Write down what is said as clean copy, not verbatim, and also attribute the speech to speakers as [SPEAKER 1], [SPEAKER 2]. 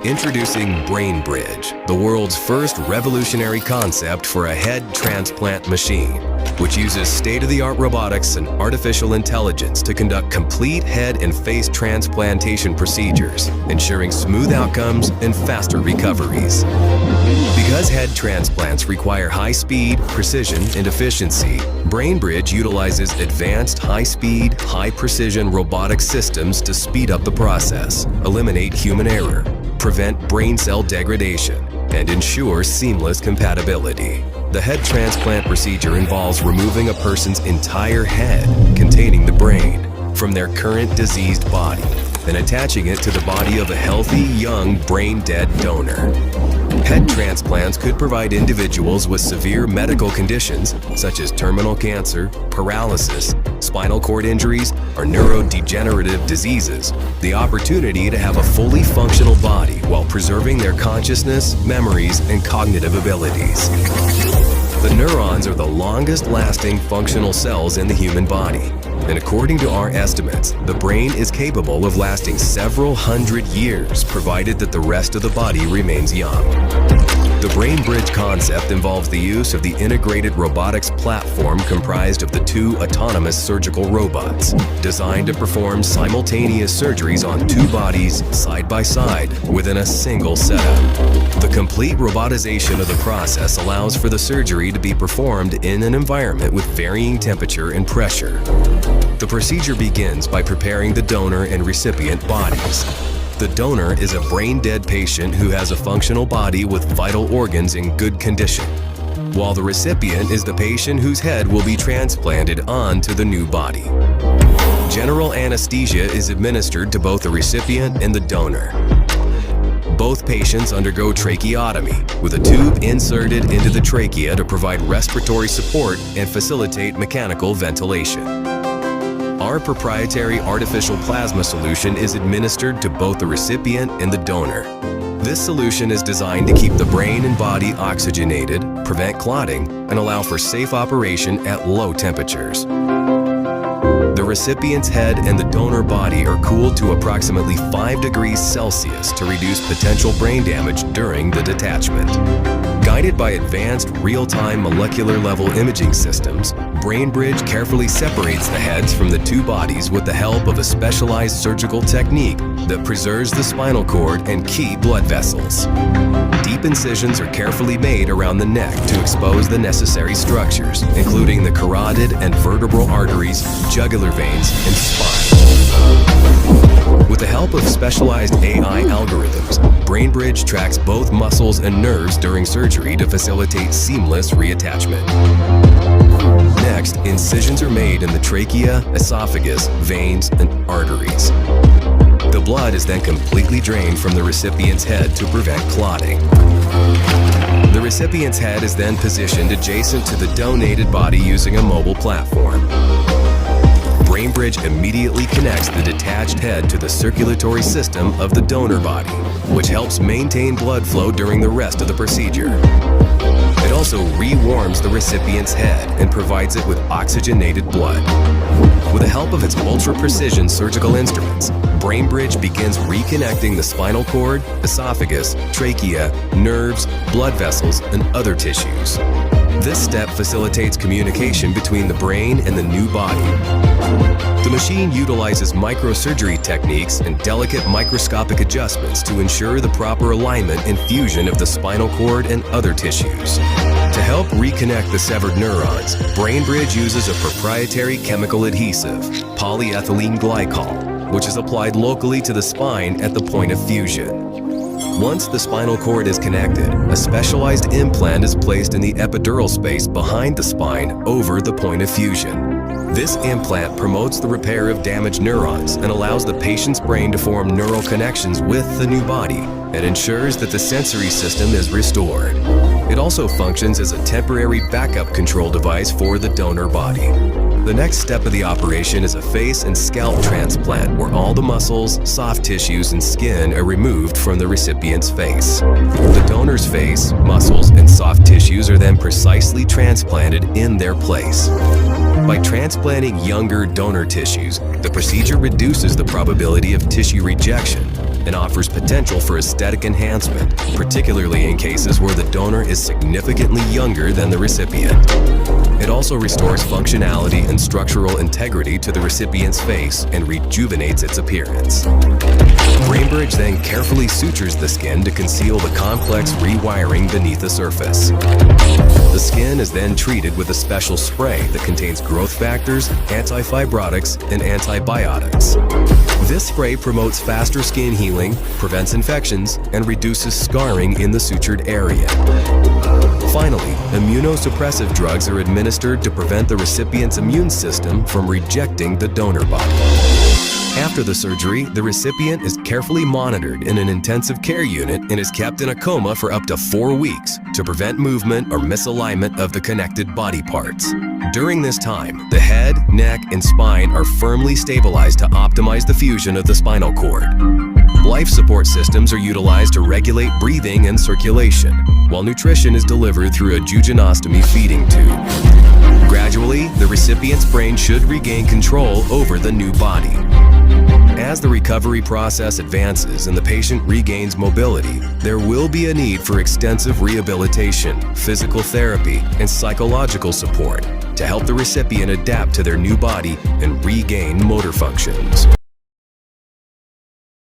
[SPEAKER 1] Introducing Brain Bridge, the world's first revolutionary concept for a head transplant machine, which uses state-of-the-art robotics and artificial intelligence to conduct complete head and face transplantation procedures, ensuring smooth outcomes and faster recoveries. Because head transplants require high speed, precision, and efficiency, Brain Bridge utilizes advanced high-speed, high-precision robotic systems to speed up the process, eliminate human error, prevent brain cell degradation, and ensure seamless compatibility. The head transplant procedure involves removing a person's entire head containing the brain from their current diseased body and attaching it to the body of a healthy, young, brain-dead donor. Head transplants could provide individuals with severe medical conditions such as terminal cancer, paralysis, spinal cord injuries, or neurodegenerative diseases the opportunity to have a fully functional body while preserving their consciousness, memories, and cognitive abilities. The neurons are the longest-lasting functional cells in the human body, and according to our estimates, the brain is capable of lasting several hundred years provided that the rest of the body remains young. The Brain Bridge concept involves the use of the integrated robotics platform comprised of the two autonomous surgical robots, designed to perform simultaneous surgeries on two bodies side by side within a single setup. The complete robotization of the process allows for the surgery to be performed in an environment with varying temperature and pressure. The procedure begins by preparing the donor and recipient bodies. The donor is a brain-dead patient who has a functional body with vital organs in good condition, while the recipient is the patient whose head will be transplanted onto the new body. General anesthesia is administered to both the recipient and the donor. Both patients undergo tracheotomy, with a tube inserted into the trachea to provide respiratory support and facilitate mechanical ventilation. Our proprietary artificial plasma solution is administered to both the recipient and the donor. This solution is designed to keep the brain and body oxygenated, prevent clotting, and allow for safe operation at low temperatures. The recipient's head and the donor body are cooled to approximately 5 degrees Celsius to reduce potential brain damage during the detachment. Guided by advanced real-time molecular-level imaging systems, Brain Bridge carefully separates the heads from the two bodies with the help of a specialized surgical technique that preserves the spinal cord and key blood vessels. Deep incisions are carefully made around the neck to expose the necessary structures, including the carotid and vertebral arteries, jugular veins, and spine. With the help of specialized AI algorithms, Brain Bridge tracks both muscles and nerves during surgery to facilitate seamless reattachment. Next, incisions are made in the trachea, esophagus, veins, and arteries. The blood is then completely drained from the recipient's head to prevent clotting. The recipient's head is then positioned adjacent to the donated body using a mobile platform. Brain Bridge immediately connects the detached head to the circulatory system of the donor body, which helps maintain blood flow during the rest of the procedure. It also re-warms the recipient's head and provides it with oxygenated blood. With the help of its ultra-precision surgical instruments, Brain Bridge begins reconnecting the spinal cord, esophagus, trachea, nerves, blood vessels, and other tissues. This step facilitates communication between the brain and the new body. The machine utilizes microsurgery techniques and delicate microscopic adjustments to ensure the proper alignment and fusion of the spinal cord and other tissues. To help reconnect the severed neurons, Brain Bridge uses a proprietary chemical adhesive, polyethylene glycol, which is applied locally to the spine at the point of fusion. Once the spinal cord is connected, a specialized implant is placed in the epidural space behind the spine over the point of fusion. This implant promotes the repair of damaged neurons and allows the patient's brain to form neural connections with the new body and ensures that the sensory system is restored. It also functions as a temporary backup control device for the donor body. The next step of the operation is a face and scalp transplant where all the muscles, soft tissues, and skin are removed from the recipient's face. The donor's face, muscles, and soft tissues are then precisely transplanted in their place. By transplanting younger donor tissues, the procedure reduces the probability of tissue rejection, and offers potential for aesthetic enhancement, particularly in cases where the donor is significantly younger than the recipient. It also restores functionality and structural integrity to the recipient's face and rejuvenates its appearance. BrainBridge then carefully sutures the skin to conceal the complex rewiring beneath the surface. The skin is then treated with a special spray that contains growth factors, anti-fibrotics, and antibiotics. This spray promotes faster skin healing, prevents infections, and reduces scarring in the sutured area. Finally, immunosuppressive drugs are administered to prevent the recipient's immune system from rejecting the donor body. After the surgery, the recipient is carefully monitored in an intensive care unit and is kept in a coma for up to 4 weeks to prevent movement or misalignment of the connected body parts. During this time, the head, neck, and spine are firmly stabilized to optimize the fusion of the spinal cord. Life support systems are utilized to regulate breathing and circulation, while nutrition is delivered through a jejunostomy feeding tube. Gradually, the recipient's brain should regain control over the new body. As the recovery process advances and the patient regains mobility, there will be a need for extensive rehabilitation, physical therapy, and psychological support to help the recipient adapt to their new body and regain motor functions.